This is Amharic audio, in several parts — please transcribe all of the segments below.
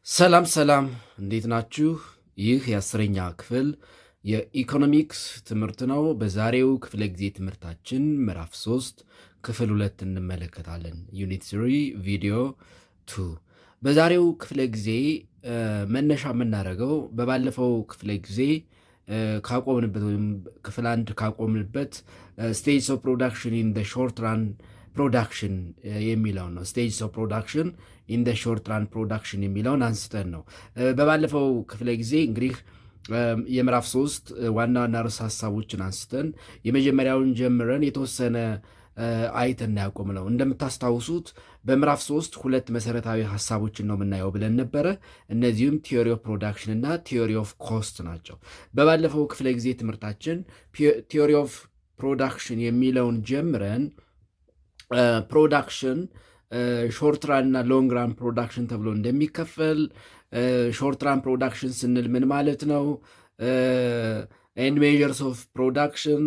ሰላም እንዴት ናችሁ? ይህ የአስረኛ ክፍል የኢኮኖሚክስ ትምህርት ነው። በዛሬው ክፍለ ጊዜ ትምህርታችን ምዕራፍ 3 ክፍል 2 እንመለከታለን። ዩኒት 3 ቪዲዮ 2። በዛሬው ክፍለ ጊዜ መነሻ የምናደርገው በባለፈው ክፍለ ጊዜ ካቆምንበት ወይም ክፍል 1 ካቆምንበት ስቴጅስ ኦፍ ፕሮዳክሽን ኢን ሾርት ራን ፕሮዳክሽን የሚለው ነው። ስቴጅስ ኦፍ ፕሮዳክሽን ኢን ሾርት ራን ፕሮዳክሽን የሚለውን አንስተን ነው። በባለፈው ክፍለ ጊዜ እንግዲህ የምዕራፍ 3 ዋና ዋና ርዕሰ ሀሳቦችን አንስተን የመጀመሪያውን ጀምረን የተወሰነ አይተን ያቆም ነው። እንደምታስታውሱት በምዕራፍ 3 ሁለት መሰረታዊ ሀሳቦችን ነው የምናየው ብለን ነበረ። እነዚሁም ቲዮሪ ኦፍ ፕሮዳክሽን እና ቲዮሪ ኦፍ ኮስት ናቸው። በባለፈው ክፍለ ጊዜ ትምህርታችን ቲዮሪ ኦፍ ፕሮዳክሽን የሚለውን ጀምረን ፕሮዳክሽን ሾርት ራን እና ሎንግ ራን ፕሮዳክሽን ተብሎ እንደሚከፈል፣ ሾርት ራን ፕሮዳክሽን ስንል ምን ማለት ነው፣ ኤንድ ሜዠርስ ኦፍ ፕሮዳክሽን፣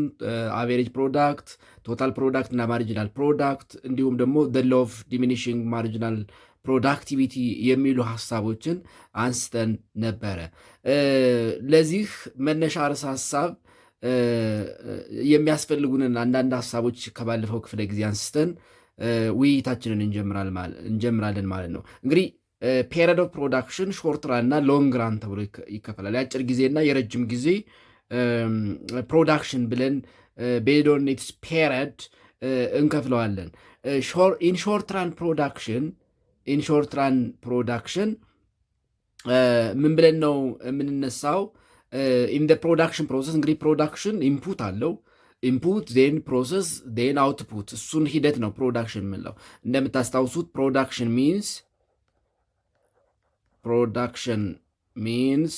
አቬሬጅ ፕሮዳክት፣ ቶታል ፕሮዳክት እና ማርጂናል ፕሮዳክት፣ እንዲሁም ደግሞ ዘ ሎው ኦፍ ዲሚኒሽንግ ማርጂናል ፕሮዳክቲቪቲ የሚሉ ሀሳቦችን አንስተን ነበረ። ለዚህ መነሻ ርዕሰ ሀሳብ የሚያስፈልጉንን አንዳንድ ሀሳቦች ከባለፈው ክፍለ ጊዜ አንስተን ውይይታችንን እንጀምራለን ማለት ነው። እንግዲህ ፔሪድ ኦፍ ፕሮዳክሽን ሾርት ራን እና ሎንግ ራን ተብሎ ይከፈላል። የአጭር ጊዜና የረጅም ጊዜ ፕሮዳክሽን ብለን ቤዝድ ኦን ኢትስ ፔሪድ እንከፍለዋለን። ኢን ሾርት ራን ፕሮዳክሽን ምን ብለን ነው የምንነሳው? ኢን ፕሮዳክሽን ፕሮሰስ እንግዲህ ፕሮዳክሽን ኢንፑት አለው። ኢንፑት ዜን ፕሮሰስ ዜን አውትፑት፣ እሱን ሂደት ነው ፕሮዳክሽን የምንለው። እንደምታስታውሱት ፕሮዳክሽን ሚንስ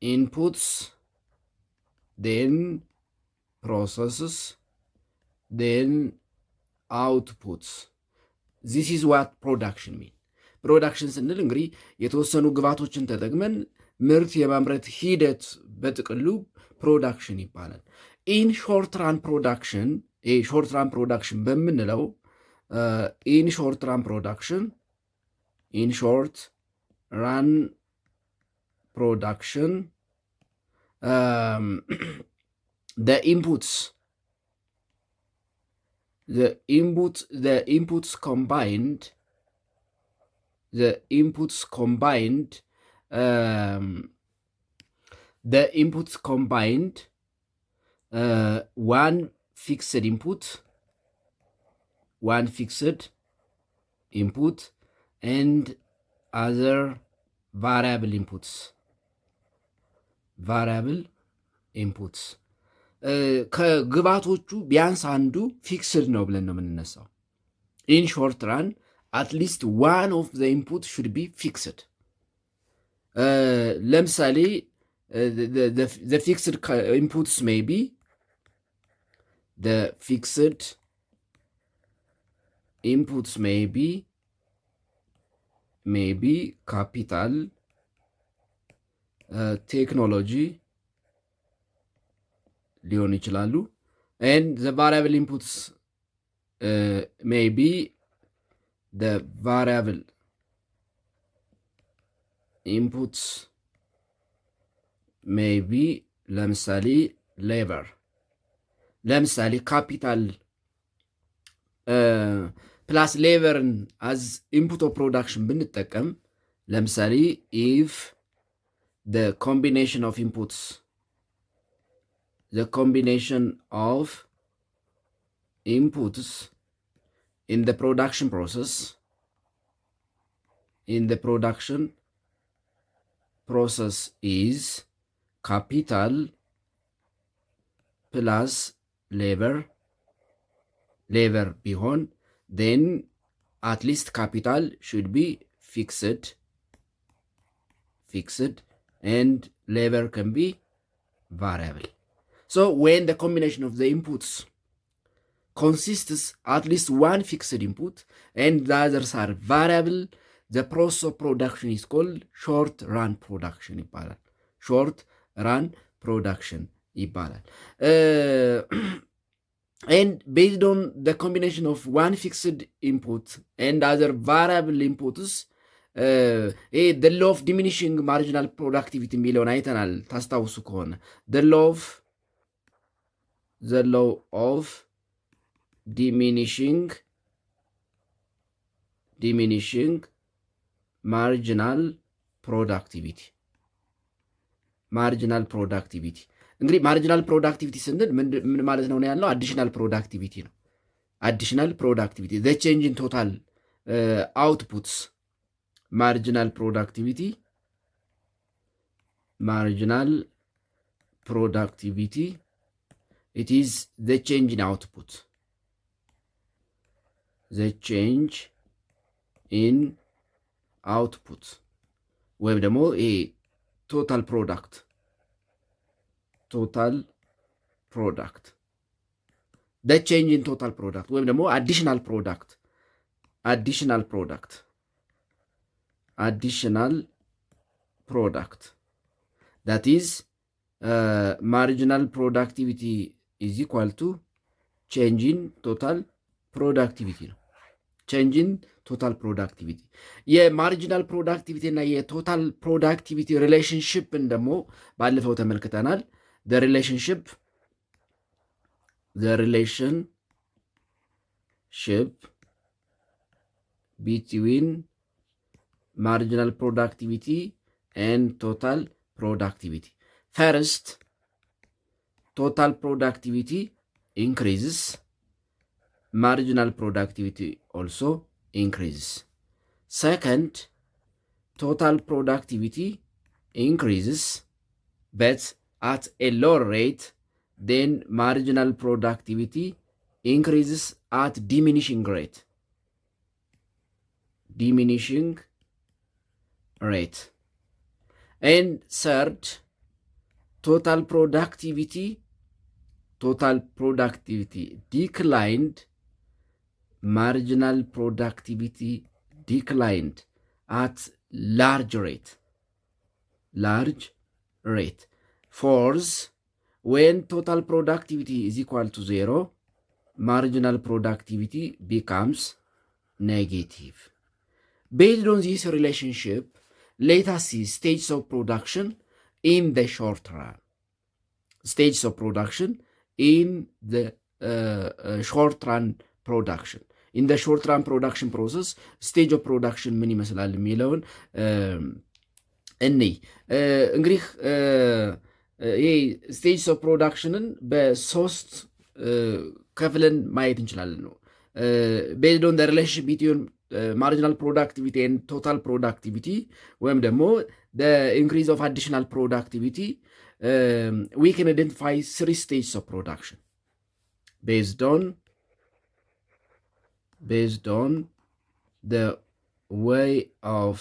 ኢንፑትስ ዜን ፕሮሰስስ ዜን አውትፑትስ። ዚስ ኢዝ ዋት ፕሮዳክሽን ሚን። ፕሮዳክሽን ስንል እንግዲህ የተወሰኑ ግብዓቶችን ተጠቅመን ምርት የማምረት ሂደት በጥቅሉ ፕሮዳክሽን ይባላል። ኢን ሾርት ራን ፕሮዳክሽን በምንለው ኢን ሾርት ራን ፕሮዳክሽን the inputs combined one fixed input and other variable inputs ከግባቶቹ ቢያንስ አንዱ ፊክስድ ነው ብለን ነው የምንነሳው። ኢን ሾርት ራን አትሊስት ዋን ኦፍ ዘ ኢንፑት ሹድ ቢ ፊክስድ። ለምሳሌ the fixed inputs may be capital, technology ሊሆን ይችላሉ። and the variable inputs may be the variable inputs ሜቢ ለምሳሌ ሌበር፣ ለምሳሌ ካፒታል ፕላስ ሌበርን አዝ ኢንፑት ኦፍ ፕሮዳክሽን ብንጠቀም፣ ለምሳሌ ኢፍ the combination of inputs in the production process is capital plus labor ቢሆን then at least capital should be fixed and labor can be variable. So when the combination of the inputs consists at least one fixed input and the others are variable, the process of production is called short run production ይባላል። ሾርት ራን ፕሮዳክሽን ይባላል። and based on the combination of one fixed input and other variable inputs, ይሄ the law of diminishing marginal productivity የሚለውን አይተናል ታስታውሱ ከሆነ the law of diminishing marginal productivity እንግዲህ ማርጂናል ፕሮዳክቲቪቲ ስንል ምን ማለት ነው ያለው? አዲሽናል ፕሮዳክቲቪቲ ነው። አዲሽናል ፕሮዳክቲቪቲ ዘ ቼንጅ ኢን ቶታል አውትፑትስ ማርጂናል ፕሮዳክቲቪቲ ኢት ኢዝ ዘ ቼንጅ ኢን አውትፑት ወይም ደግሞ ይሄ ቶታል ፕሮዳክት the change in total product ወይም ደግሞ additional product that is marginal productivity is equal to change in total productivity ነው። change in total productivity የማርጂናል ፕሮዳክቲቪቲ እና የቶታል ፕሮዳክቲቪቲ ሪሌሽንሽፕን ደግሞ ባለፈው ተመልክተናል። the relationship between marginal productivity and total productivity. First, total productivity increases, marginal productivity also increases. Second, total productivity increases, but at a lower rate than marginal productivity increases at diminishing rate. And third, total productivity declined, marginal productivity declined at large rate. Fourth, when total productivity is equal to 0, marginal productivity becomes negative. Based on this relationship, let us see stages of production in the short run. In the short run production process, stage of production ምን ይመስላል የሚለውን እንይ። እንግዲህ ይሄ ስቴጅስ ኦፍ ፕሮዳክሽንን በሶስት ከፍለን ማየት እንችላለን ነው ቤዝድ ኦን ሪሌሽንሺፕ ቢትዊን ማርጂናል ፕሮዳክቲቪቲ ኤንድ ቶታል ፕሮዳክቲቪቲ ወይም ደግሞ ኢንክሪዝ ኦፍ አዲሽናል ፕሮዳክቲቪቲ ዊ ካን አይደንቲፋይ 3 stages of production based on the way of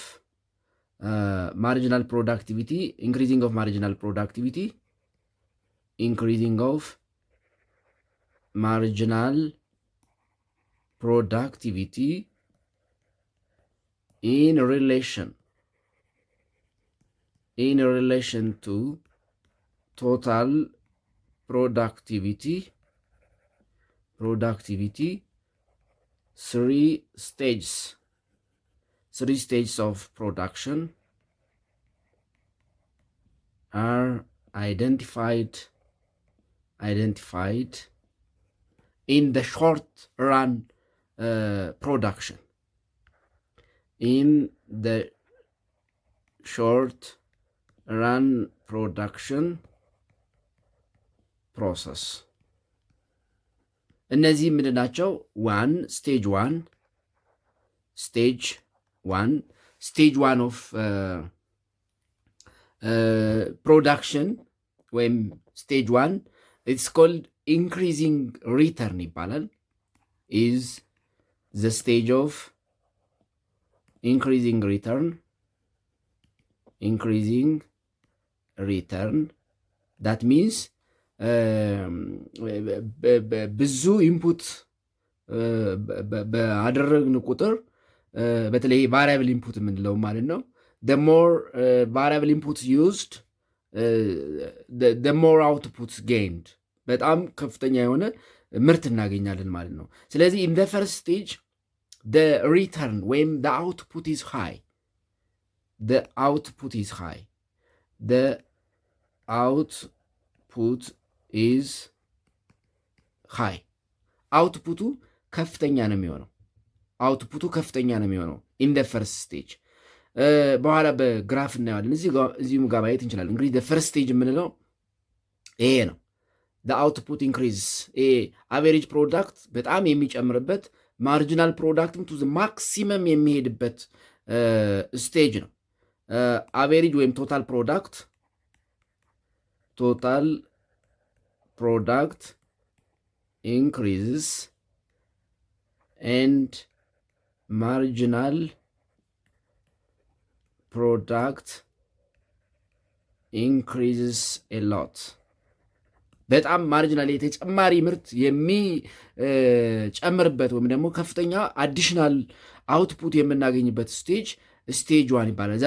marginal productivity, increasing of marginal productivity in relation to total productivity. 3 stages of production are identified in the short run production. In the short run production process, እነዚህ ምንድን ናቸው? ስቴጅ ዋን ኦፍ ፕሮዳክሽን ወይም ስቴጅ ዋን ኢትስ ኮልድ ኢንክሪዚንግ ሪተርን ይባላል። ኢዝ ዘ ስቴጅ ኦፍ ኢንክሪዚንግ ሪተርን ዳት ሚንስ ብዙ ኢንፑት በአደረግን ቁጥር በተለይ ቫሪያብል ኢንፑት የምንለው ማለት ነው the more variable inputs used the more outputs gained በጣም ከፍተኛ የሆነ ምርት እናገኛለን ማለት ነው። ስለዚህ in the first stage the return ወይም the output is high the output is high. The output is high. አውትፑቱ ከፍተኛ ነው የሚሆነው። አውትፑቱ ከፍተኛ ነው የሚሆነው ኢን ደ ፈርስት ስቴጅ። በኋላ በግራፍ እናየዋለን። እዚሁም ጋር ማየት እንችላለን። እንግዲህ ፈርስት ስቴጅ የምንለው ይሄ ነው። አውትፑት ኢንክሪዝ አቬሬጅ ፕሮዳክት በጣም የሚጨምርበት ማርጂናል ፕሮዳክትም ቱ ማክሲመም የሚሄድበት ስቴጅ ነው። አቬሬጅ ወይም ቶታል ፕሮዳክት increases and marginal product increases a lot. በጣም ማርጂናል የተጨማሪ ምርት የሚጨምርበት ወይም ደግሞ ከፍተኛ አዲሽናል አውትፑት የምናገኝበት ስቴጅ ዋን ይባላል።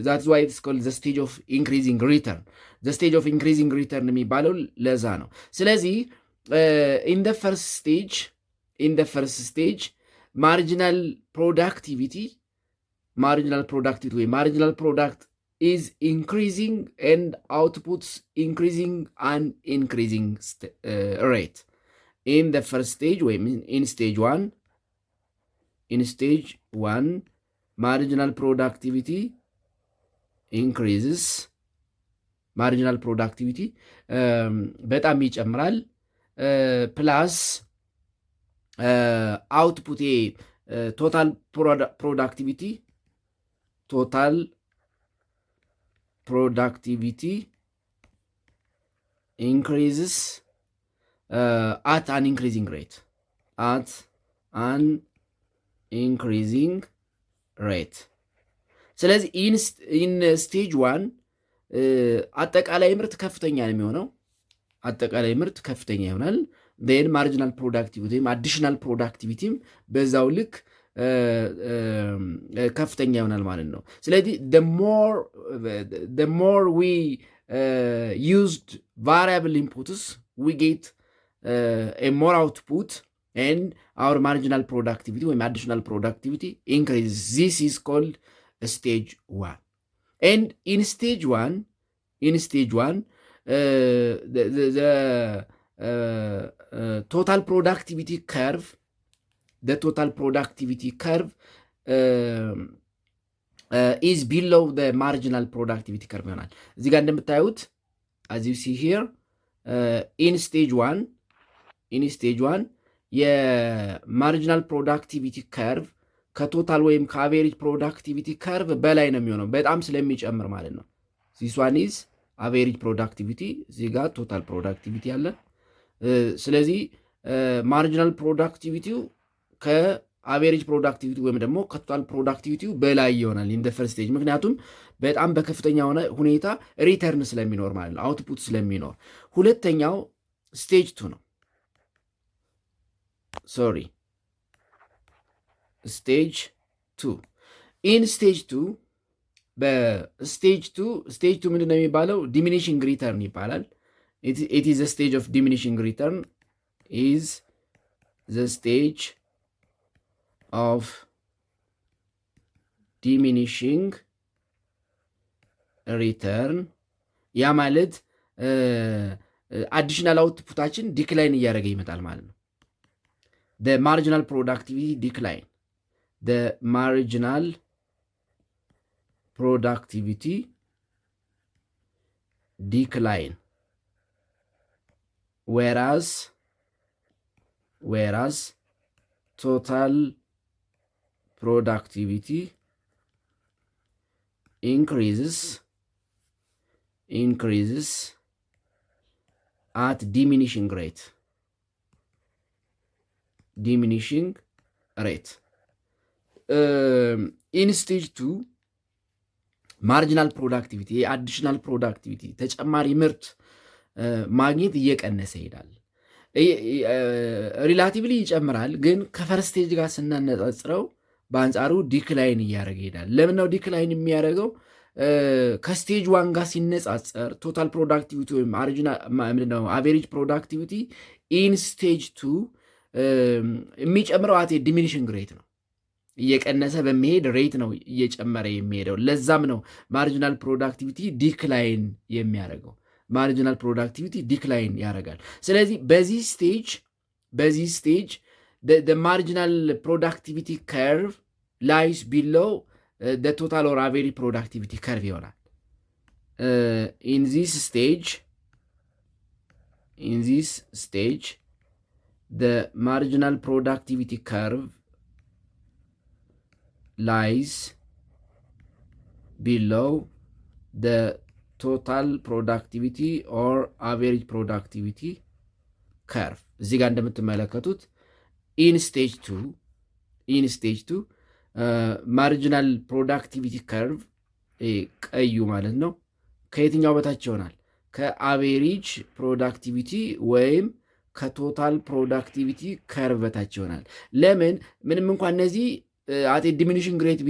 that's why it's called the stage of increasing return. the stage of increasing return የሚባለው ለዛ ነው። ስለዚህ in the first stage marginal productivity ወይ marginal product is increasing and outputs increasing and increasing rate. in the first stage ወይ in stage one marginal productivity increases. marginal productivity በጣም ይጨምራል። ፕላስ አውትፑት ቶታል ፕሮዳክቲቪቲ ኢንክሪዝስ አት አን ኢንክሪዚንግ ሬት። ስለዚህ ኢን ስቴጅ ዋን አጠቃላይ ምርት ከፍተኛ ነው የሚሆነው። አጠቃላይ ምርት ከፍተኛ ይሆናል። ን ማርጂናል ፕሮዳክቲቪቲ ወይም አዲሽናል ፕሮዳክቲቪቲም በዛው ልክ ከፍተኛ ይሆናል ማለት ነው። ስለዚህ the more we used variable inputs we get a more output and our marginal productivity ወይም additional productivity increases. this is called stage one. and in stage one the total productivity curve is below the marginal productivity curve ይሆናል። እዚህ ጋር እንደምታዩት as you see here in stage one የማርጂናል ፕሮዳክቲቪቲ ከርቭ ከቶታል ወይም ከአቬሬጅ ፕሮዳክቲቪቲ ከርቭ በላይ ነው የሚሆነው በጣም ስለሚጨምር ማለት ነው። this one is አቬሬጅ ፕሮዳክቲቪቲ፣ እዚህ ጋር ቶታል ፕሮዳክቲቪቲ አለ። ስለዚህ ማርጂናል ፕሮዳክቲቪቲው ከአቬሬጅ ፕሮዳክቲቪቲ ወይም ደግሞ ከቶታል ፕሮዳክቲቪቲው በላይ ይሆናል ኢን ዘ ፈርስት ስቴጅ። ምክንያቱም በጣም በከፍተኛ ሁኔታ ሪተርን ስለሚኖር ማለት ነው፣ አውትፑት ስለሚኖር። ሁለተኛው ስቴጅ ቱ ነው። ስቴጅ ቱ ኢን ስቴጅ ቱ በስቴጅ ቱ ምንድን ነው የሚባለው? ዲሚኒሽንግ ሪተርን ይባላል። it is a stage of diminishing return is the stage of diminishing return። ያ ማለት አዲሽናል አውትፑታችን ዲክላይን እያደረገ ይመጣል ማለት ነው። the marginal productivity decline whereas total productivity increases at diminishing rate. in stage 2 ማርጂናል ፕሮዳክቲቪቲ የአዲሽናል ፕሮዳክቲቪቲ ተጨማሪ ምርት ማግኘት እየቀነሰ ይሄዳል። ሪላቲቭሊ ይጨምራል፣ ግን ከፈርስት ስቴጅ ጋር ስናነጻጽረው በአንጻሩ ዲክላይን እያደረገ ይሄዳል። ለምን ነው ዲክላይን የሚያደርገው? ከስቴጅ ዋን ጋር ሲነጻጸር ቶታል ፕሮዳክቲቪቲ ወይም አቬሬጅ ፕሮዳክቲቪቲ ኢን ስቴጅ 2 የሚጨምረው አት ዲሚኒሽንግ ሬት ነው። እየቀነሰ በሚሄድ ሬት ነው እየጨመረ የሚሄደው። ለዛም ነው ማርጂናል ፕሮዳክቲቪቲ ዲክላይን የሚያደርገው። ማርጂናል ፕሮዳክቲቪቲ ዲክላይን ያደርጋል። ስለዚህ በዚህ ስቴጅ ማርጂናል ፕሮዳክቲቪቲ ከርቭ ላይስ ቢሎው ቶታል ኦር አቬሬጅ ፕሮዳክቲቪቲ ከርቭ ይሆናል። ኢን ዚስ ስቴጅ ማርጂናል ፕሮዳክቲቪቲ ከርቭ lies below the total productivity or average productivity curve። እዚህ ጋር እንደምትመለከቱት in stage 2 ማርጂናል ፕሮዳክቲቪቲ ከርቭ ቀዩ ማለት ነው ከየትኛው በታች ይሆናል? ከአቬሬጅ ፕሮዳክቲቪቲ ወይም ከቶታል ፕሮዳክቲቪቲ ከርቭ በታች ይሆናል። ለምን? ምንም እንኳን እነዚህ አቴ ዲሚኒሽንግ ሬት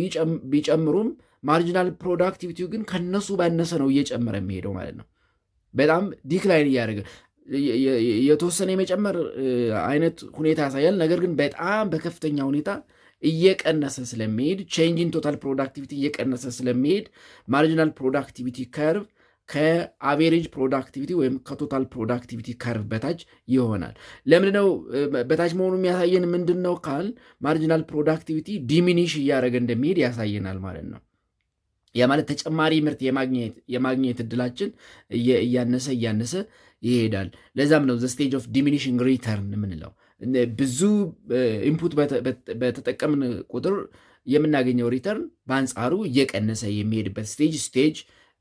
ቢጨምሩም ማርጂናል ፕሮዳክቲቪቲው ግን ከነሱ ባነሰ ነው እየጨመረ የሚሄደው ማለት ነው። በጣም ዲክላይን እያደረገ የተወሰነ የመጨመር አይነት ሁኔታ ያሳያል። ነገር ግን በጣም በከፍተኛ ሁኔታ እየቀነሰ ስለሚሄድ ቼንጅን ቶታል ፕሮዳክቲቪቲ እየቀነሰ ስለሚሄድ ማርጂናል ፕሮዳክቲቪቲ ከርቭ ከአቬሬጅ ፕሮዳክቲቪቲ ወይም ከቶታል ፕሮዳክቲቪቲ ከርቭ በታች ይሆናል። ለምንድነው በታች መሆኑ የሚያሳየን? ምንድን ነው ካል ማርጂናል ፕሮዳክቲቪቲ ዲሚኒሽ እያደረገ እንደሚሄድ ያሳየናል ማለት ነው። ያ ማለት ተጨማሪ ምርት የማግኘት እድላችን እያነሰ ይሄዳል። ለዛም ነው ዘ ስቴጅ ኦፍ ዲሚኒሽንግ ሪተርን የምንለው። ብዙ ኢንፑት በተጠቀምን ቁጥር የምናገኘው ሪተርን በአንጻሩ እየቀነሰ የሚሄድበት ስቴጅ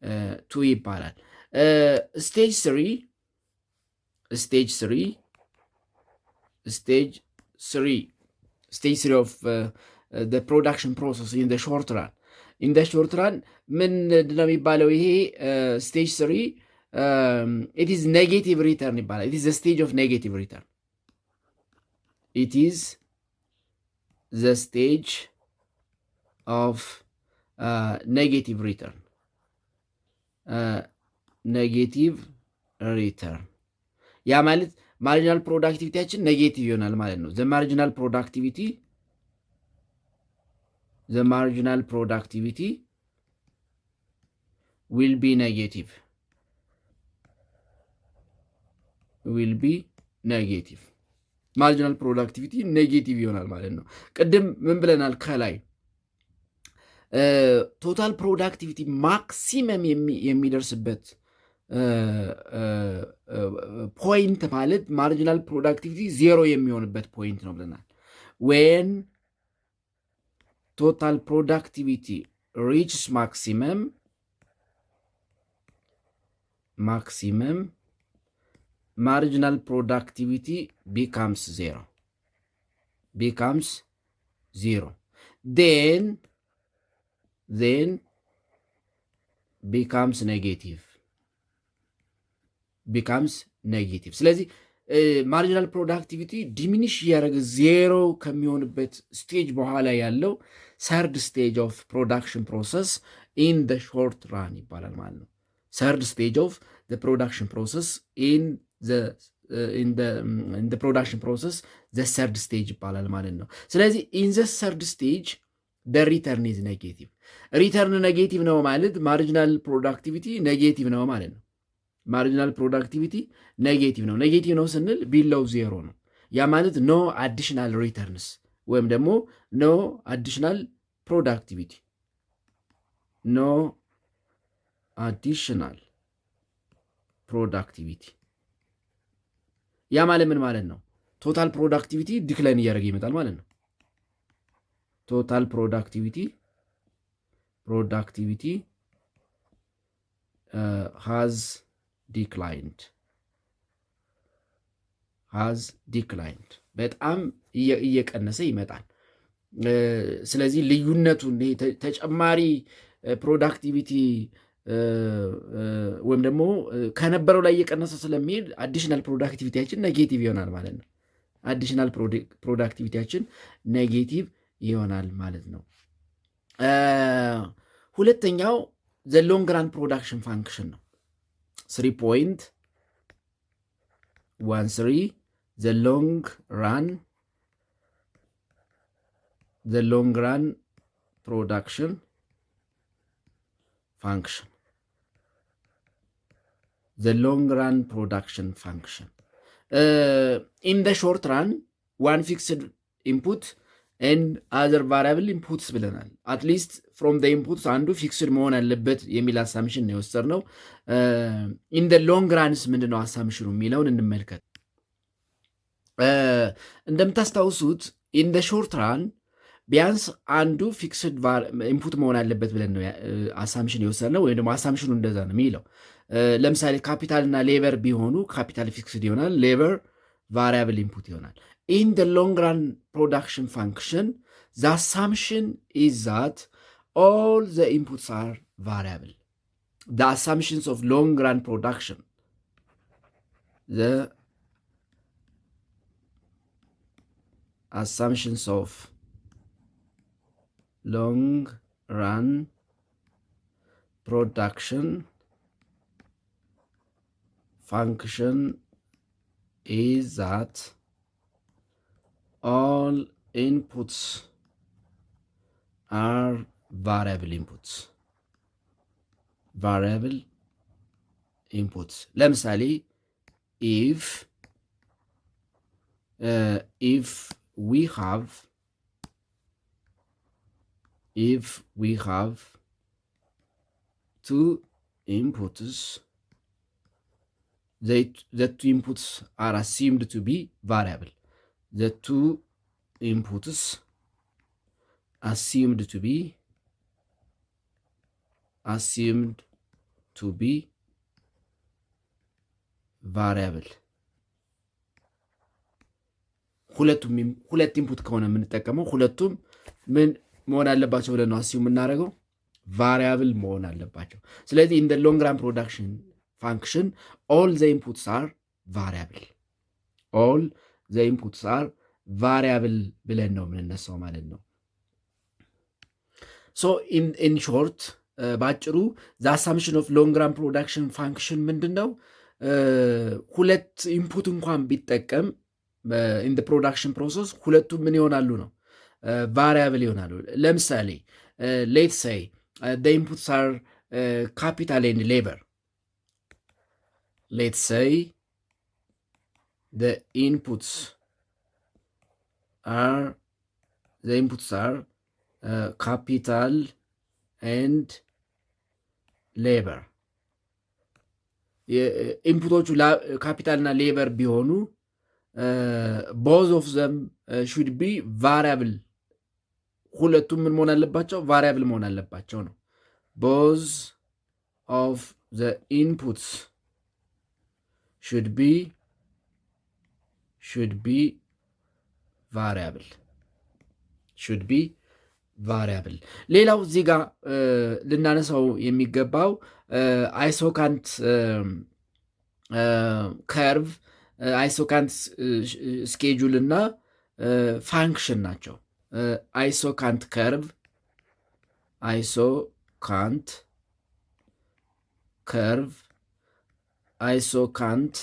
2 ይባላል። ስቴጅ 3 ኦፍ the production process in the short run ምንድን ነው የሚባለው? ይሄ ስቴጅ 3 it is negative return ይባላል። it is the stage of negative return. it is the stage of negative return. ኔጌቲቭ ሪተርን ያ ማለት ማርጂናል ፕሮዳክቲቪቲያችን ኔጌቲቭ ይሆናል ማለት ነው። ዘ ማርጂናል ፕሮዳክቲቪቲ ዊል ቢ ኔጌቲቭ ማርጂናል ፕሮዳክቲቪቲ ኔጌቲቭ ይሆናል ማለት ነው። ቅድም ምን ብለናል ከላይ ቶታል ፕሮዳክቲቪቲ ማክሲመም የሚደርስበት ፖይንት ማለት ማርጂናል ፕሮዳክቲቪቲ 0 የሚሆንበት ፖይንት ነው ብለናል። ዌን ቶታል ፕሮዳክቲቪቲ ሪችስ ማክሲመም ማርጂናል ፕሮዳክቲቪቲ ቢካምስ 0 then becomes negative. ስለዚህ ማርጂናል ፕሮዳክቲቪቲ ዲሚኒሽ እያደረገ 0 ከሚሆንበት ስቴጅ በኋላ ያለው ሰርድ ስቴጅ ኦፍ ፕሮዳክሽን ፕሮሰስ ኢን ደ ሾርት ራን ይባላል ማለት ነው። ሰርድ ስቴጅ ኦፍ ፕሮዳክሽን ፕሮሰስ ኢን ፕሮዳክሽን ፕሮሰስ ዘ ሰርድ ስቴጅ ይባላል ማለት ነው። ስለዚህ ኢን ዘ ሰርድ ስቴጅ ሪተርን ኢዝ ኔጌቲቭ። ሪተርን ኔጌቲቭ ነው ማለት ማርጂናል ፕሮዳክቲቪቲ ኔጌቲቭ ነው ማለት ነው። ማርጂናል ፕሮዳክቲቪቲ ኔጌቲቭ ነው። ኔጌቲቭ ነው ስንል ቢሎው 0 ነው። ያ ማለት ኖ አዲሽናል ሪተርንስ ወይም ደግሞ ኖ አዲሽናል ፕሮዳክቲቪቲ ያ ማለት ምን ማለት ነው? ቶታል ፕሮዳክቲቪቲ ዲክላይን እያደረገ ይመጣል ማለት ነው። ቶታል ፕሮዳክቲቪቲ has declined በጣም እየቀነሰ ይመጣል። ስለዚህ ልዩነቱን ተጨማሪ ፕሮዳክቲቪቲ ወይም ደግሞ ከነበረው ላይ እየቀነሰ ስለሚሄድ አዲሽናል ፕሮዳክቲቪቲያችን ኔጌቲቭ ይሆናል ማለት ነው። አዲሽናል ፕሮዳክቲቪቲያችን ኔጌቲቭ ይሆናል ማለት ነው። ሁለተኛው ዘ ሎንግ ራን ፕሮዳክሽን ፋንክሽን ነው። 3.13 ዘ ሎንግ ራን the long run production function. The long run production function. In the short run, one fixed input and other variable inputs ብለናል። አትሊስት ፍሮም the inputs አንዱ ፊክስድ መሆን አለበት የሚል አሳምሽን ነው የወሰድነው። ኢን the long runs ምንድነው አሳምሽኑ የሚለውን እንመልከት። እንደምታስታውሱት ኢን the short run ቢያንስ አንዱ ፊክስድ ኢንፑት መሆን አለበት ብለን ነው አሳምሽን የወሰድነው፣ ወይም ደግሞ አሳምሽኑ እንደዛ ነው የሚለው። ለምሳሌ ካፒታል እና ሌበር ቢሆኑ ካፒታል ፊክስድ ይሆናል፣ ሌበር ቫሪያብል ኢንፑት ይሆናል። ኢን ደ ሎንግ ራን ፕሮዳክሽን ፋንክሽን ዘ አሳምሽን ኢዝ ዛት ኦል ዘ ኢንፑትስ አር ቫሪያብል። ዘ አሳምሽንስ ኦፍ ሎንግ ራን ፕሮዳክሽን ዘ assumptions of long run production function is that all inputs are variable inputs. Variable inputs. ለምሳሌ if we have two inputs, the two inputs are assumed to be variable. The two inputs assumed to be variable. ሁለት ኢንፑት ከሆነ የምንጠቀመው ሁለቱም ምን መሆን አለባቸው ብለን ነው አስዩም የምናደርገው? ቫሪያብል መሆን አለባቸው። ስለዚህ ኢን ዘ ሎንግ ራን ፕሮዳክሽን ፋንክሽን ኦል ዘ ኢንፑትስ አር ቫሪያብል፣ ኦል ዘ ኢንፑትስ አር ቫሪያብል ብለን ነው የምንነሳው ማለት ነው። ሶ ኢን ሾርት በአጭሩ ዘ አሳምሽን ኦፍ ሎንግ ራን ፕሮዳክሽን ፋንክሽን ምንድን ነው? ሁለት ኢንፑት እንኳን ቢጠቀም ኢን ዘ ፕሮዳክሽን ፕሮሰስ ሁለቱም ምን ይሆናሉ ነው? ቫሪያብል ይሆናሉ። ለምሳሌ ሌትስ ሴይ ዘ ኢንፑትስ አር ካፒታል ኤንድ ሌበር። ሌትስ ሴይ ዘ ኢንፑትስ አር ካፒታል ኤንድ ሌበር። ኢንፑቶቹ ካፒታልና ሌበር ቢሆኑ ቦዝ ኦፍ ዘም ሹድ ቢ ቫሪያብል። ሁለቱም ምን መሆን አለባቸው? ቫሪያብል መሆን አለባቸው ነው። ቦዝ ኦፍ ዘ ኢንፑትስ ሹድ ቢ ቫሪያብል። ሌላው እዚህ ጋር ልናነሳው የሚገባው አይሶካንት ከርቭ፣ አይሶካንት ስኬጁል እና ፋንክሽን ናቸው። አይሶካንት ከርቭ፣ አይሶካንት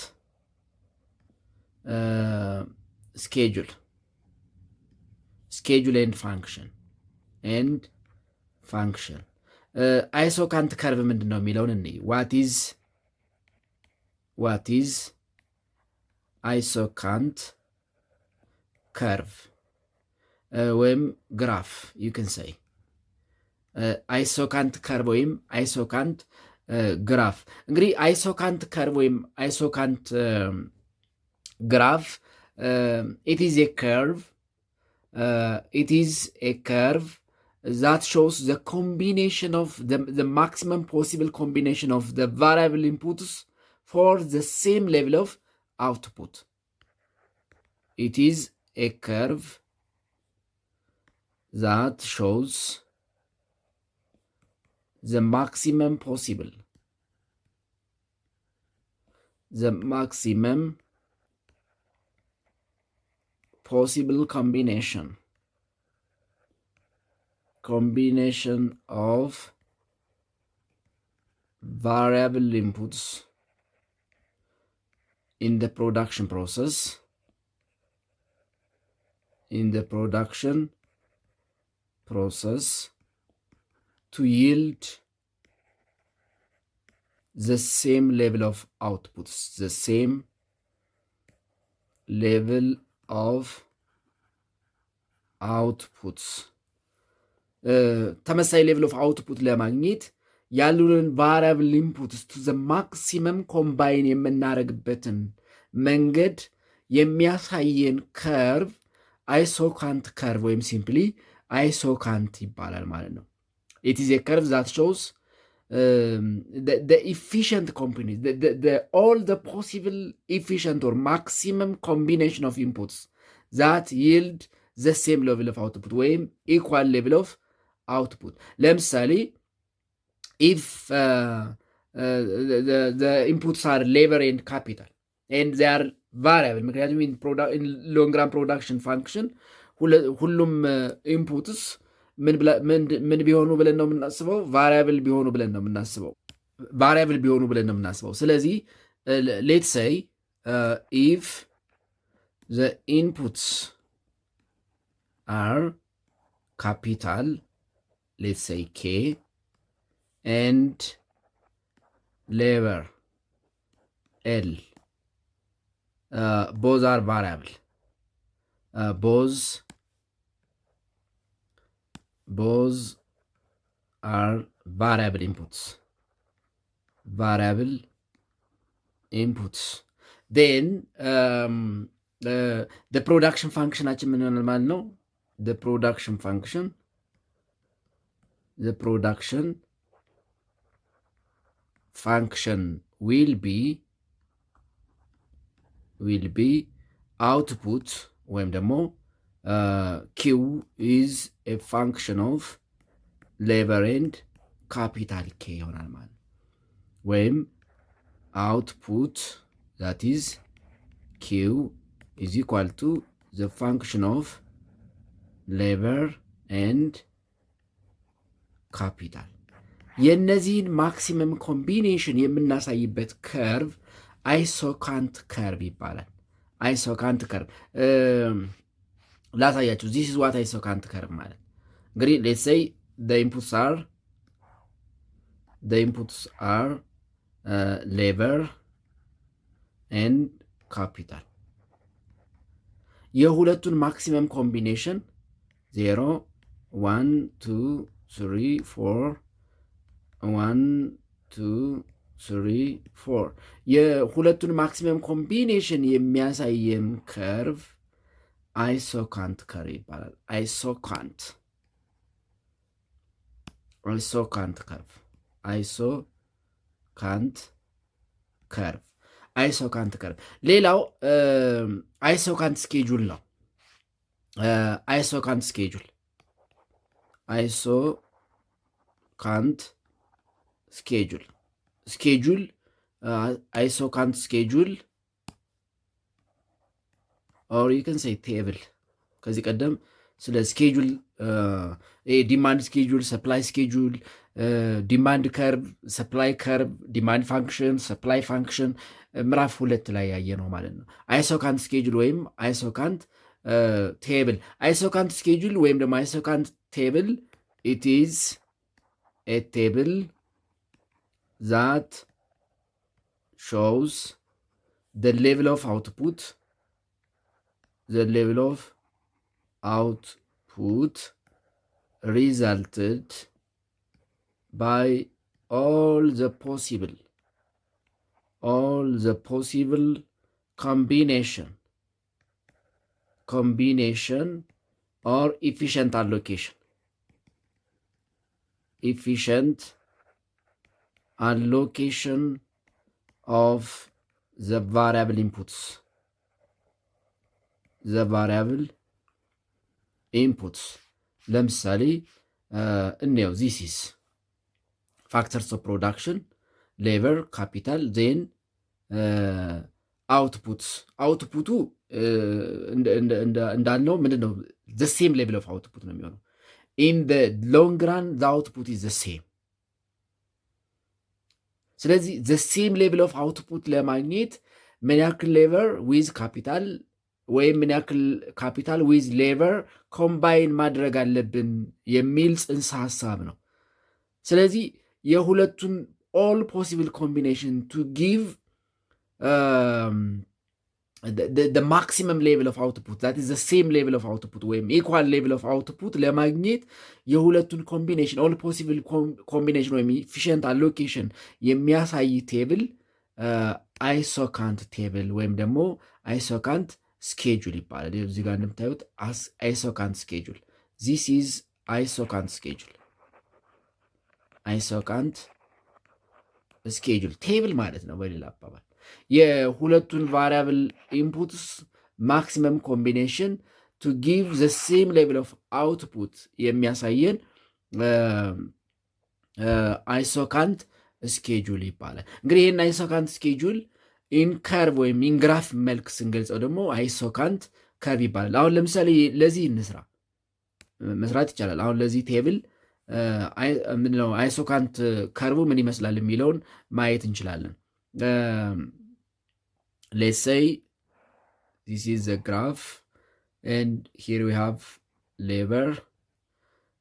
ስኬጁል ኤንድ ፋንክሽን። አይሶካንት ከርቭ ምንድን ነው የሚለውን እንይ። ዋት ኢዝ አይሶካንት ከርቭ ወይም ግራፍ ዩ ክን ሰይ አይሶካንት ከርቭ ወይም አይሶካንት ግራፍ። እንግዲህ አይሶካንት ከርቭ ወይም አይሶካንት ግራፍ it is a curve that shows the combination of the maximum possible combination of the variable inputs for the same level of output. It is a curve that shows the maximum possible combination of variable inputs in the production process process to yield the same level of outputs, the same level of outputs ተመሳሳይ ሌቭል ኦፍ አውትፑት ለማግኘት ያሉንን ቫሪያብል ኢንፑትስ ቱ ዘ ማክሲመም ኮምባይን የምናደርግበትን መንገድ የሚያሳየን ከርቭ አይሶካንት ከርቭ ወይም ሲምፕሊ አይሶካንት ይባላል ማለት ነው። ኢት ኢዝ ኤ ከርቭ ዛት ሾውስ the efficient combination, all the possible efficient or maximum combination of inputs that yield the same level of output ወይም equal level of output. ለምሳሌ if the inputs are labor and capital and they are variable ምክንያቱም in long run production function ሁሉም inputs ምን ቢሆኑ ብለን ነው የምናስበው? ቫሪያብል ቢሆኑ ብለን ነው የምናስበው። ስለዚህ ሌትስ ሴይ ኢፍ ዘ ኢንፑትስ አር ካፒታል ሌትስ ሴይ ኬ ኤንድ ሌበር ኤል ቦዝ አር ቫሪያብል both are variable inputs. Then the production function ምን ይሆናል ማለት ነው? The production function will be output ወይም ደግሞ Q is a function of labor and capital K ይሆናል ማለት ነው። ወይም output that is Q is equal to the function of labor and capital። የእነዚህን ማክሲመም ኮምቢኔሽን የምናሳይበት ከርቭ አይሶካንት ከርቭ ይባላል። አይሶካንት ከርቭ ላሳያችሁ። ዚስ ኢዝ ዋት አይሶካንት ከርቭ ማለት እንግዲህ ሌትስ ሴይ the inputs are labor and capital የሁለቱን ማክሲመም ኮምቢኔሽን 0 1 2 3 4 1 2 3 4 የሁለቱን ማክሲመም ኮምቢኔሽን የሚያሳየን ከርቭ አይሶካንት ከርቭ ይባላል። አይሶካንት ከርቭ። ሌላው አይሶካንት ስኬጁል ነው። አይሶካንት ስኬጁል or you can say ቴብል። ከዚህ ቀደም ስለ ስኬጁል ዲማንድ ስኬጁል፣ ሰፕላይ ስኬጁል፣ ዲማንድ ከርቭ፣ ሰፕላይ ከርቭ፣ ዲማንድ ፋንክሽን፣ ሰፕላይ ፋንክሽን ምዕራፍ 2 ላይ ያየ ነው ማለት ነው። አይሶካንት ስኬጁል ወይም አይሶካንት ቴብል። አይሶካንት ስኬጁል ወይም ደግሞ አይሶካንት ቴብል it is a table that shows the level of output resulted by all the possible combination or efficient allocation of the variable inputs. ለምሳሌ እንየው። ዚስ ኢዝ ፋክተርስ ኦፍ ፕሮዳክሽን ሌበር ካፒታል ዜን አውትፑቱ እንዳልነው ምንድን ነው? ዘ ሴም ሌቭል ኦፍ አውትፑት ነው የሚሆነው። ኢን ዘ ሎንግ ራን ዘ አውትፑት ኢዝ ዘ ሴም። ስለዚህ ዘ ሴም ሌቭል ኦፍ አውትፑት ለማግኘት ምን ያክል ሌበር ዊዝ ካፒታል ወይም ምን ያክል ካፒታል ዊዝ ሌበር ኮምባይን ማድረግ አለብን የሚል ጽንሰ ሀሳብ ነው። ስለዚህ የሁለቱን ኦል ፖሲብል ኮምቢኔሽን ቱ ጊቭ ማክሲመም ሌቭል ኦፍ አውትፑት ዛት ኢዝ ዘ ሴም ሌቭል ኦፍ አውትፑት ወይም ኢኳል ሌቭል ኦፍ አውትፑት ለማግኘት የሁለቱን ኮምቢኔሽን ኦል ፖሲብል ኮምቢኔሽን ወይም ኢፊሽንት አሎኬሽን የሚያሳይ ቴብል አይሶካንት ቴብል ወይም ደግሞ አይሶካንት ስኬጁል ይባላል። እዚህ ጋር እንደምታዩት አይሶካንት ስኬጁል ዚስ ኢዝ አይሶካንት ስኬጁል አይሶካንት ስኬጁል ቴብል ማለት ነው በሌላ አባባል የሁለቱን ቫሪያብል ኢንፑትስ ማክሲመም ኮምቢኔሽን ቱ ጊቭ ዘ ሴም ሌቭል ኦፍ አውትፑት የሚያሳየን አይሶካንት ስኬጁል ይባላል። እንግዲህ ይህን አይሶካንት ስኬጁል ኢንከርቭ ወይም ኢንግራፍ መልክ ስንገልጸው ደግሞ አይሶካንት ከርቭ ይባላል። አሁን ለምሳሌ ለዚህ እንስራ መስራት ይቻላል። አሁን ለዚህ ቴብል ምንድነው አይሶካንት ከርቡ ምን ይመስላል የሚለውን ማየት እንችላለን። Let's say this is the graph and here we have labor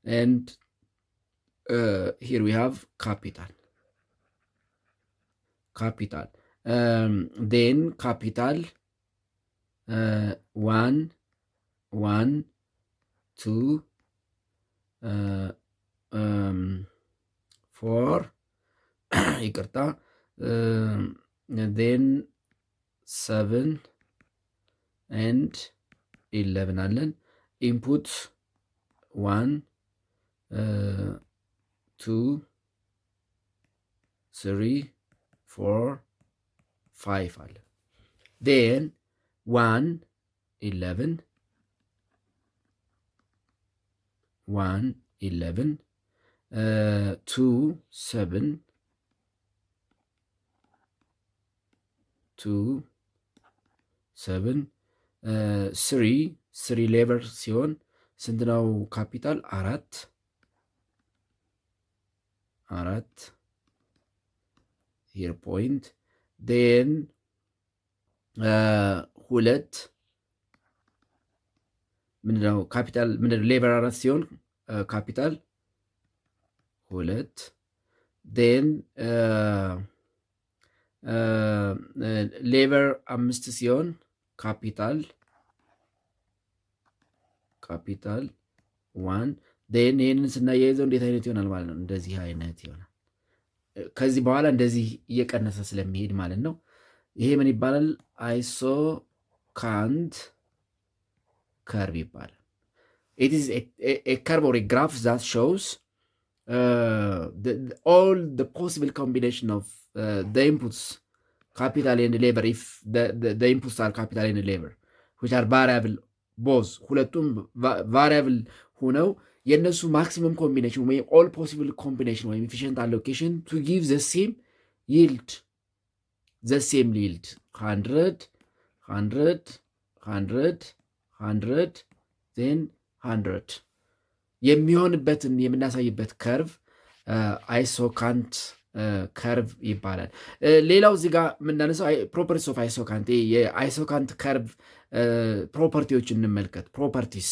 and here we have capital then capital 1 1 2 4 ይቅርታ then 7 and 11 አለን። ኢንፑት 1 2 3 4 5 አለ። then 1 11 2 7 2 7 3 ሌበር ሲሆን ስንት ነው ካፒታል? 4 ሂር ፖይንት ዴን 2 ምንድነው ካፒታል ምንድነው ሌበር 4 ሲሆን ካፒታል 2 ዴን ሌበር 5 ሲሆን ካፒታል 1 ዴን ይህንን ስናያይዘው እንዴት አይነት ይሆናል ማለት ነው? እንደዚህ አይነት ይሆናል። ከዚህ በኋላ እንደዚህ እየቀነሰ ስለሚሄድ ማለት ነው። ይሄ ምን ይባላል? አይሶካንት ከርቭ ይባላል። it is a curve or a graph that shows all the possible combination of the inputs capital and labor if the inputs are capital and labor which are variable both ሁለቱም variable ሆነው የነሱ maximum combination ወይም all possible combination ወይም efficient allocation to give the same yield 100 then 100 የሚሆንበትን የምናሳይበት ከርቭ አይሶካንት ከርቭ ይባላል። ሌላው እዚህ ጋር የምናነሳው ፕሮፐርቲስ ኦፍ አይሶካንት የአይሶካንት ከርቭ ፕሮፐርቲዎች እንመልከት። ፕሮፐርቲስ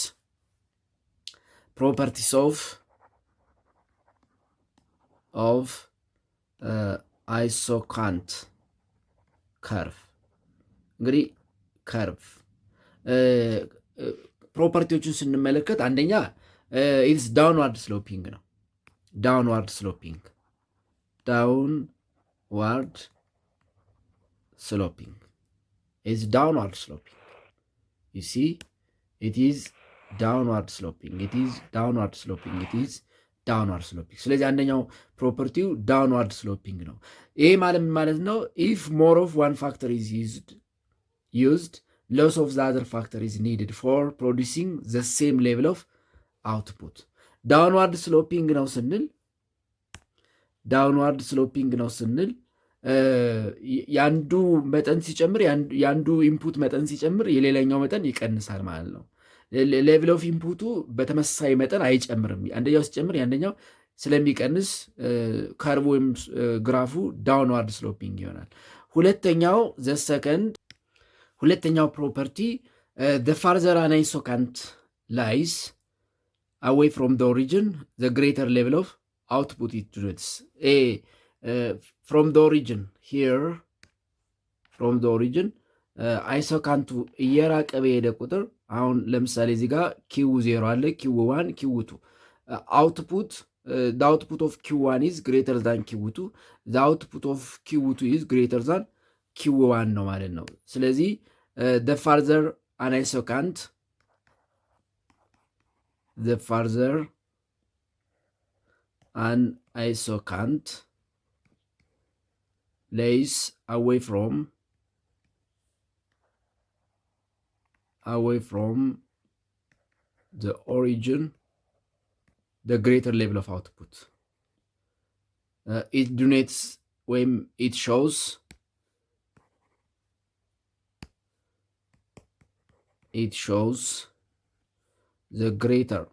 ኦፍ አይሶካንት ከርቭ እንግዲህ ከርቭ ፕሮፐርቲዎችን ስንመለከት አንደኛ ኢትስ ዳውንዋርድ ስሎፒንግ ነው። ዳውንዋርድ ስሎፒንግ is downward sloping. You see, it is downward sloping. ስለዚህ አንደኛው ፕሮፐርቲው ዳውንዋርድ ስሎፒንግ ነው። ይሄ ማለት ነው if more of one factor is used loss of the other factor is needed for producing the same level of output. ዳውንዋርድ ስሎፒንግ ነው ስንል የአንዱ መጠን ሲጨምር የአንዱ ኢንፑት መጠን ሲጨምር የሌላኛው መጠን ይቀንሳል ማለት ነው። ሌቭል ኦፍ ኢንፑቱ በተመሳሳይ መጠን አይጨምርም። አንደኛው ሲጨምር የአንደኛው ስለሚቀንስ ከርቭ ወይም ግራፉ ዳውንዋርድ ስሎፒንግ ይሆናል። ሁለተኛው ፕሮፐርቲ the farther an isocant lies away from the origin, the greater level of output it denotes. From the origin here, from the origin አይሶካንቱ እየራቀ በሄደ ቁጥር አሁን ለምሳሌ እዚህ ጋር ኪው 0 አለ፣ ኪው 1፣ ኪው 2 አውትፑት the output of q1 is greater than q2 the output of q2 is greater than q1 ነው ማለት ነው። ስለዚህ the farther an isocant lays away from the origin, the greater level of output. It denotes when it shows the greater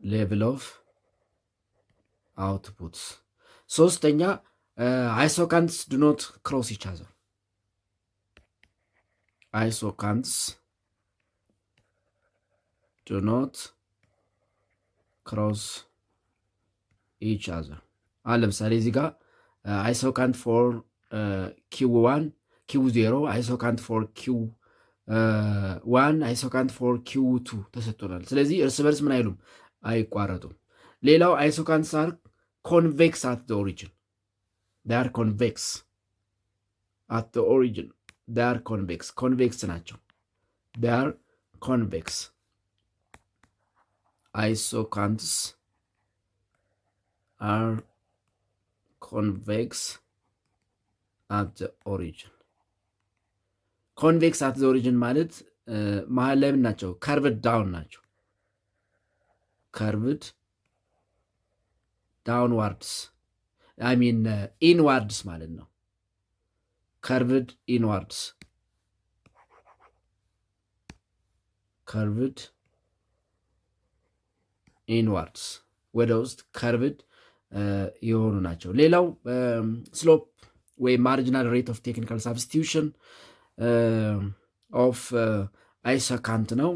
level of outputs. ሶስተኛ isocants do not cross each other. Isocants do not cross each other. ለምሳሌ እዚህ ጋር isocant for q1 q0 isocant for q1 isocant for q2 ተሰጥቶናል። ስለዚህ እርስ በርስ ምን አይሉም አይቋረጡም። ሌላው isocants are convex at the origin. They are convex at the origin. They are convex ናቸው። They are convex. Isocants are convex at the origin. Convex at the origin ማለት መሀል ላይ ምን ናቸው? curved down ናቸው። curved downwards I mean inwards ማለት ነው። curved inwards ወደ ውስጥ curved የሆኑ ናቸው። ሌላው ስሎፕ ወይ ማርጂናል ሬት ኦፍ ቴክኒካል ሳብስቲቱሽን ኦፍ አይሶካንት ነው።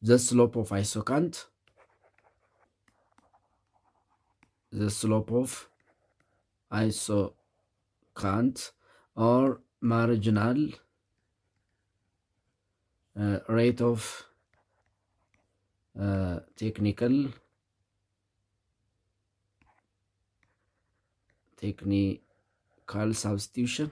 ዘ ስሎፕ ኦፍ አይሶካንት or marginal rate of technical substitution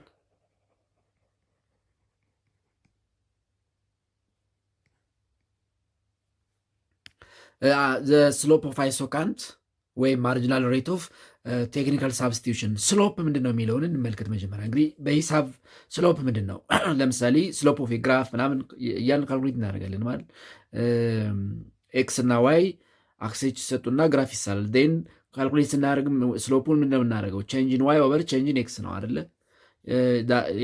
the slope of isocant ወይም ማርጂናል ሬት ኦፍ ቴክኒካል ሳብስቲቱሽን ስሎፕ ምንድን ነው የሚለውን እንመልከት። መጀመሪያ እንግዲህ በሂሳብ ስሎፕ ምንድን ነው? ለምሳሌ ስሎፕ ኦፍ ግራፍ ምናምን እያልን ካልኩሌት እናደርጋለን ማለት ኤክስ እና ዋይ አክሴች ይሰጡና ግራፍ ይሳላል። ን ካልኩሌት ስናደርግ ስሎፑን ምንድነው የምናደርገው? ቼንጅን ዋይ ኦቨር ቼንጅን ኤክስ ነው አደለ?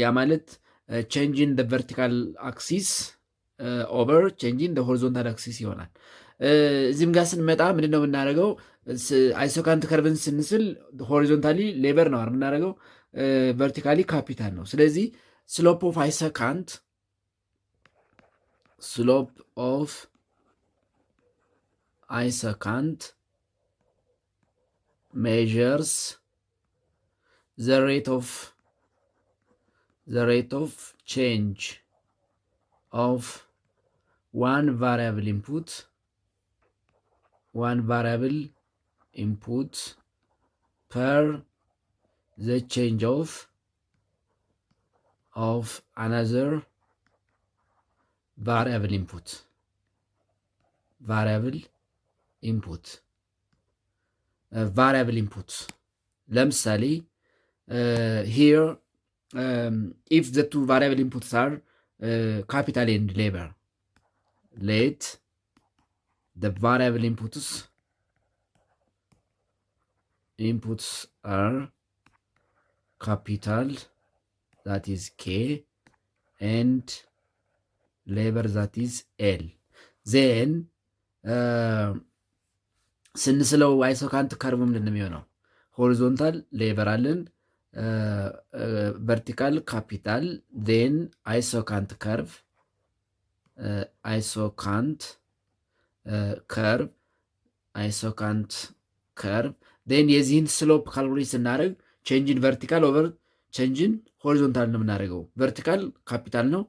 ያ ማለት ቼንጅን ቨርቲካል አክሲስ ኦቨር ቼንጅን ሆሪዞንታል አክሲስ ይሆናል። እዚህም ጋር ስንመጣ ምንድነው የምናደርገው? አይሶካንት ከርቭን ስንስል ሆሪዞንታሊ ሌበር ነው የምናደርገው፣ ቨርቲካሊ ካፒታል ነው። ስለዚህ ስሎፕ ኦፍ አይሶካንት measures the rate of change of one variable input per the change of another variable input. ለምሳሌ here if the two variable inputs are capital and labor, let the variable inputs are capital, that is K, and labor, that is L. then ስንስለው አይሶካንት ከርቭ ምንድን ነው የሚሆነው? ሆሪዞንታል ሌበር አለን፣ vertical capital, then isocant curve, isocant curve, then የዚህን ስሎፕ ካልኩሌት ስናደርግ ቼንጅን ቨርቲካል ኦቨር ቼንጅን ሆሪዞንታል ነው የምናደርገው። ቨርቲካል ካፒታል ነው፣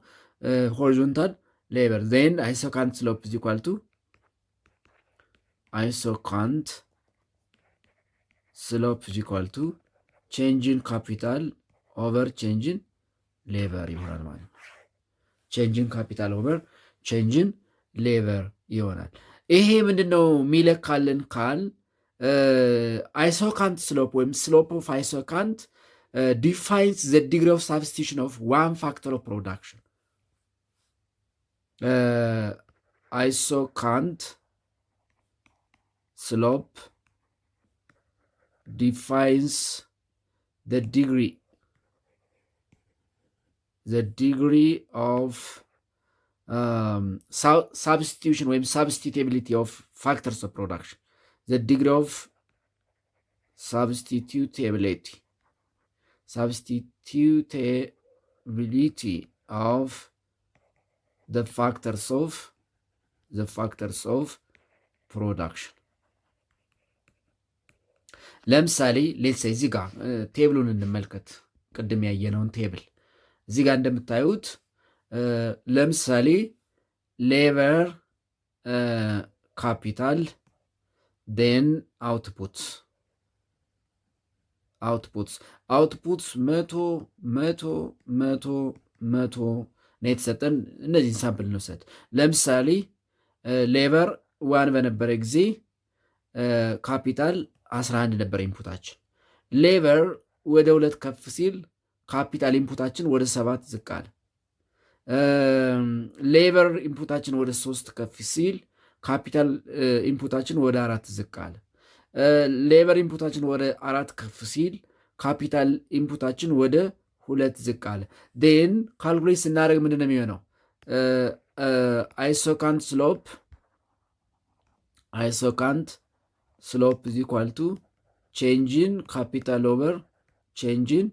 ሆሪዞንታል ሌበር። ዜን አይሶካንት ስሎፕ ኢዝ ኢኳል ቱ አይሶካንት ስሎፕ ኢዝ ኢኳል ቱ ቼንጅን ካፒታል ኦቨር ቼንጅን ሌበር ይሆናል ማለት ነው። ቼንጅን ካፒታል ኦቨር ቼንጅን ሌበር ይሆናል። ይሄ ምንድን ነው የሚለካልን ካል አይሶካንት ስሎፕ ወይም ስሎፕ ኦፍ አይሶካንት defines the degree of substitution of one factor of production. Isocant slope defines the degree of substitution or substitutability of factors of production. The degree of substitutability of the factors of production. ለምሳሌ ሌትስ እዚህ ጋር ቴብሉን እንመልከት። ቅድም ያየነውን ቴብል እዚህ ጋር እንደምታዩት ለምሳሌ ሌበር ካፒታል ዴን አውትፑትስ 100 ነው የተሰጠን። እነዚህን ሳምፕል እንውሰድ። ለምሳሌ ሌበር 1 በነበረ ጊዜ ካፒታል 11 ነበር ኢንፑታችን። ሌበር ወደ 2 ከፍ ሲል ካፒታል ኢንፑታችን ወደ 7 ዝቅ አለ። ሌበር ኢንፑታችን ወደ 3 ከፍ ሲል ካፒታል ኢንፑታችን ወደ 4 ዝቅ አለ። ሌበር ኢንፑታችን ወደ 4 ከፍ ሲል ካፒታል ኢንፑታችን ወደ 2 ዝቅ አለ። ዴን ካልኩሌት ስናደርግ ምንድን ነው የሚሆነው? አይሶካንት ስሎፕ ኢዝ ኢኳል ቱ ቼንጅን ካፒታል ኦቨር ቼንጅን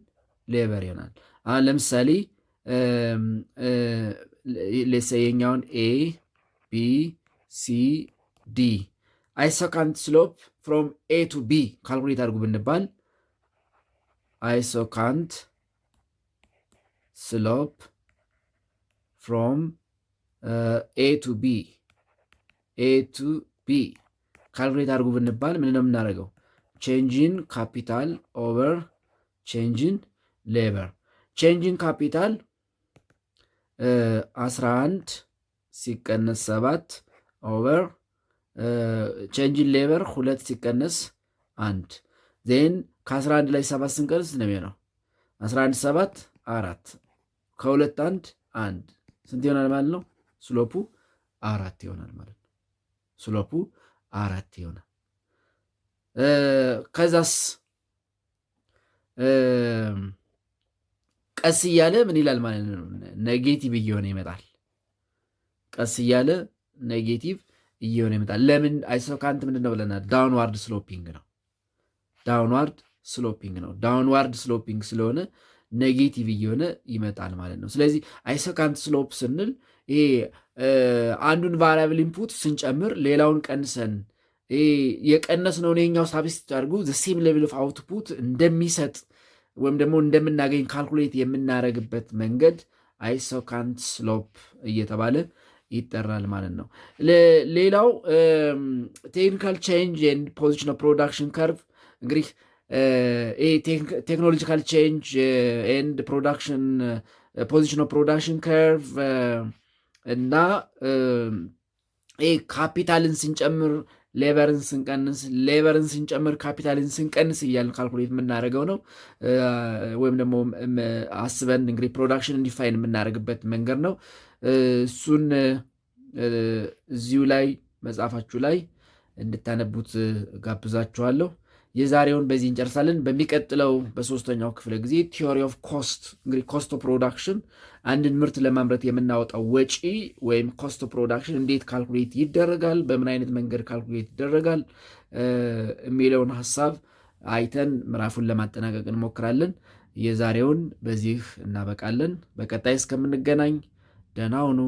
ሌበር ይሆናል። አሁን ለምሳሌ የኛውን ኤ ቢ ሲ ዲ አይሶካንት ስሎፕ ፍሮም ኤ ቱ ቢ ካልኩሌት አድርጉ ብንባል አይሶካንት ስሎፕ ፍሮም ኤ ቱ ቢ ካልኩሌት አድርጉ ብንባል ምን ነው የምናደርገው? ቼንጅን ካፒታል ኦቨር ቼንጅን ሌበር። ቼንጅን ካፒታል 11 ሲቀነስ 7 ኦቨር ቼንጅን ሌበር 2 ሲቀነስ 1 ዜን ከ11 ላይ 7 ስንቀንስ ነው የሚሆነው 11 7 4 ከ2 1 1 ስንት ይሆናል ማለት ነው? ስሎፑ 4 ይሆናል ማለት ነው። ስሎፑ 4 ይሆናል። ከዛስ ቀስ እያለ ምን ይላል ማለት ነው? ኔጌቲቭ እየሆነ ይመጣል። ቀስ እያለ ኔጌቲቭ እየሆነ ይመጣል። ለምን? አይሶካንት ምንድን ነው ብለናል? ዳውንዋርድ ስሎፒንግ ነው። ዳውንዋርድ ስሎፒንግ ስለሆነ ኔጌቲቭ እየሆነ ይመጣል ማለት ነው። ስለዚህ አይሶካንት ስሎፕ ስንል ይሄ አንዱን ቫሪያብል ኢንፑት ስንጨምር ሌላውን ቀንሰን የቀነስነውን የኛው ሳብስቲት አድርጉ ዘ ሴም ሌቭል ኦፍ አውትፑት እንደሚሰጥ ወይም ደግሞ እንደምናገኝ ካልኩሌት የምናደርግበት መንገድ አይሶካንት ስሎፕ እየተባለ ይጠራል ማለት ነው። ሌላው ቴክኒካል ቼንጅ ኤንድ ፖዚሽን ኦፍ ፕሮዳክሽን ከርቭ እንግዲህ ቴክኖሎጂካል ቼንጅ ኤንድ ፕሮዳክሽን ፖዚሽን ኦፍ ፕሮዳክሽን ከርቭ እና ካፒታልን ስንጨምር ሌበርን ስንቀንስ፣ ሌበርን ስንጨምር ካፒታልን ስንቀንስ እያልን ካልኩሌት የምናደርገው ነው። ወይም ደግሞ አስበን እንግዲህ ፕሮዳክሽን እንዲፋይን የምናደርግበት መንገድ ነው። እሱን እዚሁ ላይ መጽሐፋችሁ ላይ እንድታነቡት ጋብዛችኋለሁ። የዛሬውን በዚህ እንጨርሳለን። በሚቀጥለው በሶስተኛው ክፍለ ጊዜ ቲዮሪ ኦፍ ኮስት፣ እንግዲህ ኮስት ኦፍ ፕሮዳክሽን አንድን ምርት ለማምረት የምናወጣው ወጪ ወይም ኮስት ኦፍ ፕሮዳክሽን እንዴት ካልኩሌት ይደረጋል፣ በምን አይነት መንገድ ካልኩሌት ይደረጋል የሚለውን ሀሳብ አይተን ምዕራፉን ለማጠናቀቅ እንሞክራለን። የዛሬውን በዚህ እናበቃለን። በቀጣይ እስከምንገናኝ ደህና ሁኑ።